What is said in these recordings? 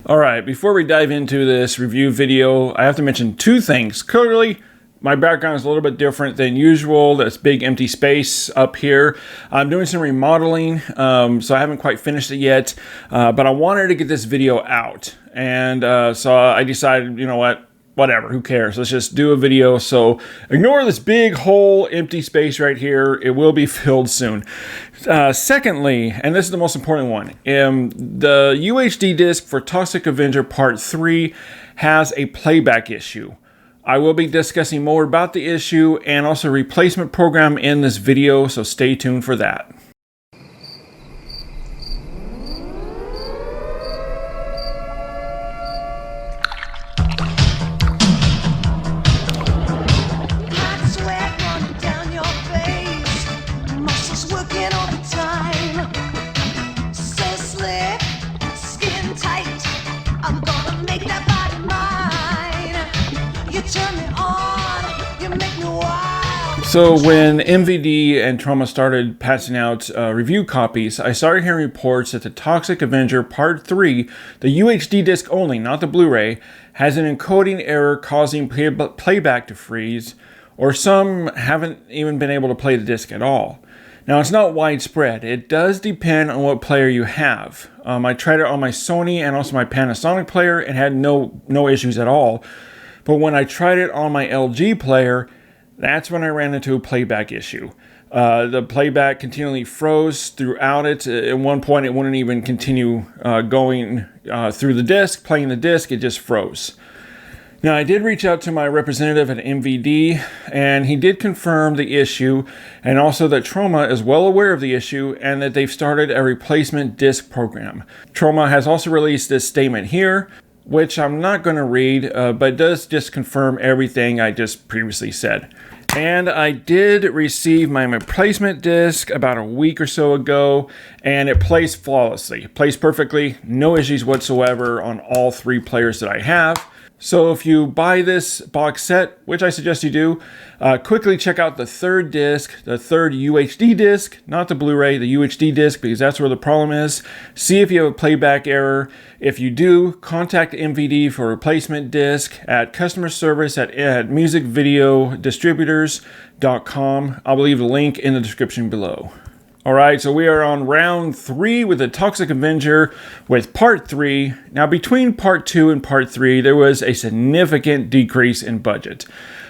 Alright, before we dive into this review video, I have to mention two things. Clearly, my background is a little bit different than usual. That's big empty space up here. I'm doing some remodeling, so I haven't quite finished it yet, but I wanted to get this video out. And so I decided, you know what? Whatever, who cares? Let's just do a video. So ignore this big whole empty space right here. It will be filled soon. Secondly, and this is the most important one, the UHD disc for Toxic Avenger Part 3 has a playback issue. I will be discussing more about the issue and also replacement program in this video, so stay tuned for that. So when MVD and Trauma started passing out review copies, I started hearing reports that the Toxic Avenger Part 3, the UHD disc only, not the Blu-ray, has an encoding error causing playback to freeze, or some haven't even been able to play the disc at all. Now, it's not widespread. It does depend on what player you have. I tried it on my Sony and also my Panasonic player and had no issues at all. But when I tried it on my LG player, that's when I ran into a playback issue. The playback continually froze throughout it. At one point, it wouldn't even continue going through the disc, playing the disc. It just froze. Now, I did reach out to my representative at MVD, and he did confirm the issue, and also that Trauma is well aware of the issue, and that they've started a replacement disc program. Trauma has also released this statement here, which I'm not going to read, but does just confirm everything I just previously said. And I did receive my replacement disc about a week or so ago, and it plays flawlessly. It plays perfectly, no issues whatsoever on all three players that I have. So if you buy this box set, which I suggest you do, quickly check out the third disc, the third UHD disc, not the Blu-ray, the UHD disc, because that's where the problem is. See if you have a playback error. If you do, contact MVD for a replacement disc at customer service at musicvideodistributors.com. I'll leave the link in the description below. Alright, so we are on round 3 with the Toxic Avenger with Part 3. Now, between Part 2 and Part 3, there was a significant decrease in budget.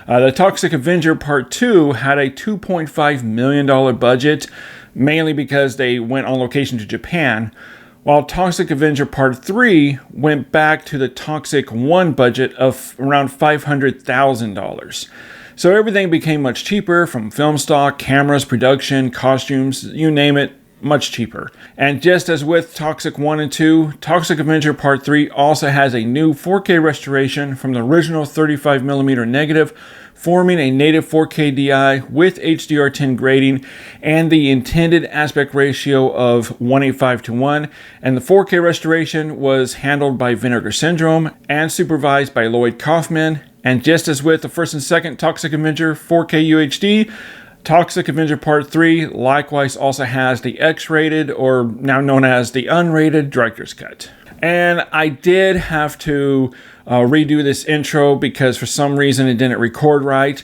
The Toxic Avenger Part 2 had a $2.5 million budget, mainly because they went on location to Japan, while Toxic Avenger Part 3 went back to the Toxic 1 budget of around $500,000. So everything became much cheaper, from film stock, cameras, production, costumes, you name it, much cheaper. And just as with Toxic 1 and 2, Toxic Avenger Part 3 also has a new 4K restoration from the original 35mm negative, forming a native 4K DI with HDR10 grading and the intended aspect ratio of 1:5:1. And the 4K restoration was handled by Vinegar Syndrome and supervised by Lloyd Kaufman. And just as with the first and second Toxic Avenger 4K UHD, Toxic Avenger Part 3 likewise also has the X-rated, or now known as the unrated, director's cut. And I did have to redo this intro because for some reason it didn't record right.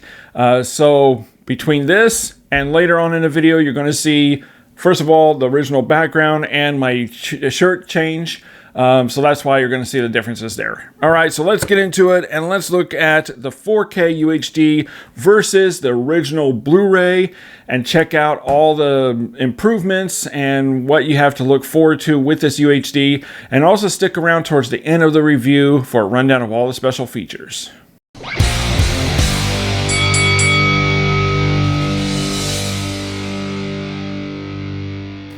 So between this and later on in the video, you're going to see, first of all, the original background and my shirt change. So that's why you're going to see the differences there. All right, so let's get into it and let's look at the 4K UHD versus the original Blu-ray and check out all the improvements and what you have to look forward to with this UHD, and also stick around towards the end of the review for a rundown of all the special features.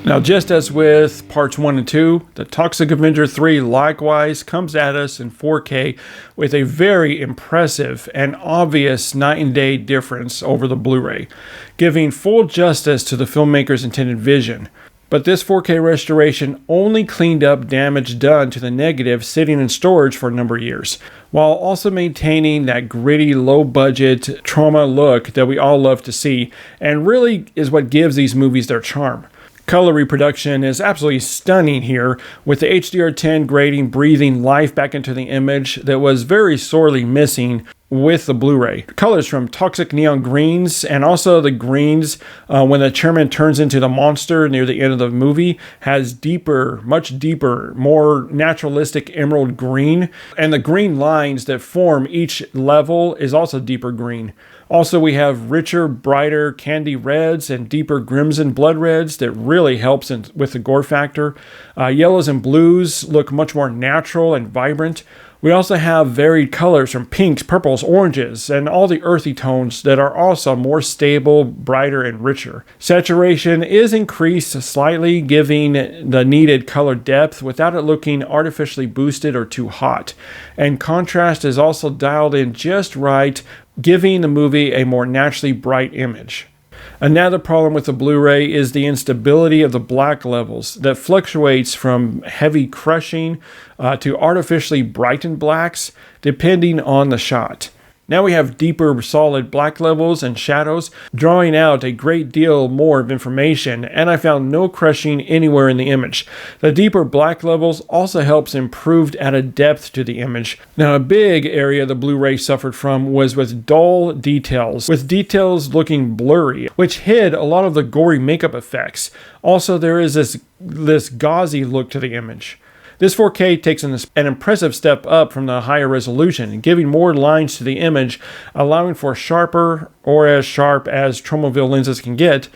Now, just as with parts 1 and 2, the Toxic Avenger 3 likewise comes at us in 4K with a very impressive and obvious night and day difference over the Blu-ray, giving full justice to the filmmaker's intended vision. But this 4K restoration only cleaned up damage done to the negative sitting in storage for a number of years, while also maintaining that gritty, low-budget trauma look that we all love to see, and really is what gives these movies their charm. Color reproduction is absolutely stunning here, with the HDR10 grading breathing life back into the image that was very sorely missing with the Blu-ray. Colors from toxic neon greens and also the greens when the chairman turns into the monster near the end of the movie has deeper, much deeper, more naturalistic emerald green. And the green lines that form each level is also deeper green. Also, we have richer, brighter candy reds and deeper crimson blood reds that really helps with the gore factor. Yellows and blues look much more natural and vibrant. We also have varied colors from pinks, purples, oranges, and all the earthy tones that are also more stable, brighter, and richer. Saturation is increased slightly, giving the needed color depth without it looking artificially boosted or too hot. And contrast is also dialed in just right, giving the movie a more naturally bright image. Another problem with the Blu-ray is the instability of the black levels that fluctuates from heavy crushing to artificially brightened blacks depending on the shot. Now we have deeper solid black levels and shadows, drawing out a great deal more of information, and I found no crushing anywhere in the image. The deeper black levels also helps improved added depth to the image. Now a big area the Blu-ray suffered from was with dull details, with details looking blurry, which hid a lot of the gory makeup effects. Also there is this gauzy look to the image. This 4K takes an impressive step up from the higher resolution, giving more lines to the image, allowing for sharper or as sharp as Tromaville lenses can get,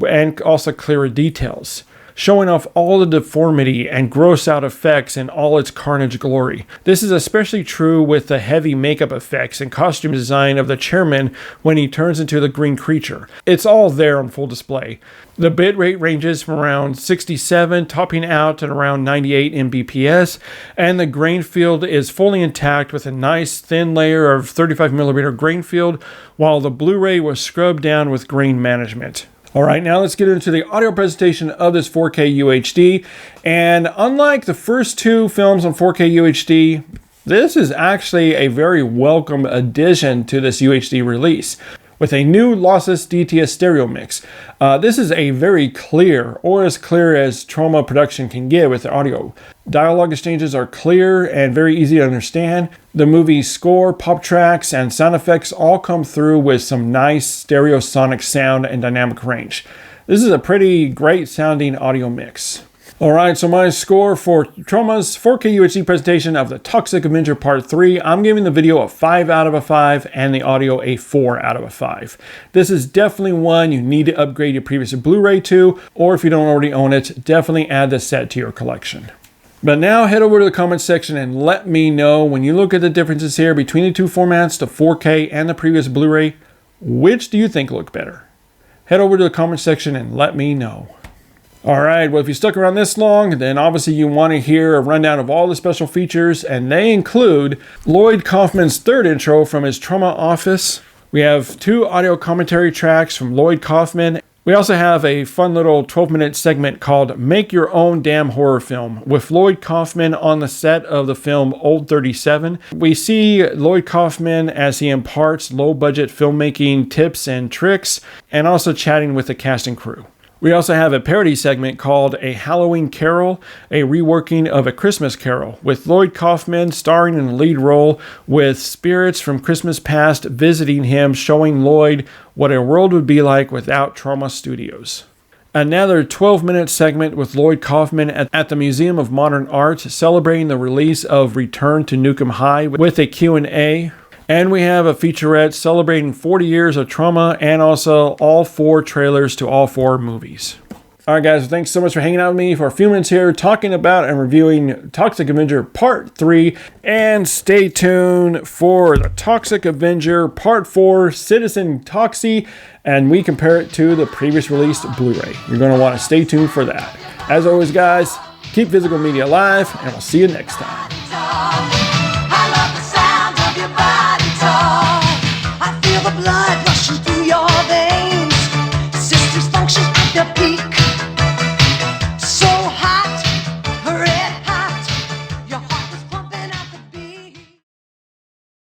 and also clearer details, showing off all the deformity and gross out effects in all its carnage glory. This is especially true with the heavy makeup effects and costume design of the chairman when he turns into the green creature. It's all there on full display. The bitrate ranges from around 67, topping out at around 98 Mbps, and the grain field is fully intact with a nice thin layer of 35mm grain field, while the Blu-ray was scrubbed down with grain management. Alright, now let's get into the audio presentation of this 4K UHD. And unlike the first two films on 4K UHD, this is actually a very welcome addition to this UHD release, with a new lossless DTS stereo mix. This is a very clear, or as clear as Troma production can get with the audio. Dialogue exchanges are clear and very easy to understand. The movie's score, pop tracks, and sound effects all come through with some nice stereosonic sound and dynamic range. This is a pretty great sounding audio mix. Alright, so my score for Troma's 4K UHD presentation of the Toxic Avenger Part 3, I'm giving the video a 5 out of 5 and the audio a 4 out of 5. This is definitely one you need to upgrade your previous Blu-ray to, or if you don't already own it, definitely add this set to your collection. But now head over to the comments section and let me know, when you look at the differences here between the two formats, the 4K and the previous Blu-ray, which do you think look better? Head over to the comments section and let me know. Alright, well if you stuck around this long, then obviously you want to hear a rundown of all the special features, and they include Lloyd Kaufman's third intro from his Troma office. We have 2 audio commentary tracks from Lloyd Kaufman. We also have a fun little 12-minute segment called Make Your Own Damn Horror Film with Lloyd Kaufman on the set of the film Old 37. We see Lloyd Kaufman as he imparts low-budget filmmaking tips and tricks, and also chatting with the cast and crew. We also have a parody segment called A Halloween Carol, a reworking of A Christmas Carol, with Lloyd Kaufman starring in the lead role, with spirits from Christmas past visiting him, showing Lloyd what a world would be like without Troma Studios. Another 12-minute segment with Lloyd Kaufman at the Museum of Modern Art, celebrating the release of Return to Nukem High with a Q&A. And we have a featurette celebrating 40 years of Troma, and also all 4 trailers to all 4 movies. Alright guys, thanks so much for hanging out with me for a few minutes here talking about and reviewing Toxic Avenger Part 3. And stay tuned for the Toxic Avenger Part 4, Citizen Toxie, and we compare it to the previous released Blu-ray. You're going to want to stay tuned for that. As always guys, keep physical media alive, and we'll see you next time.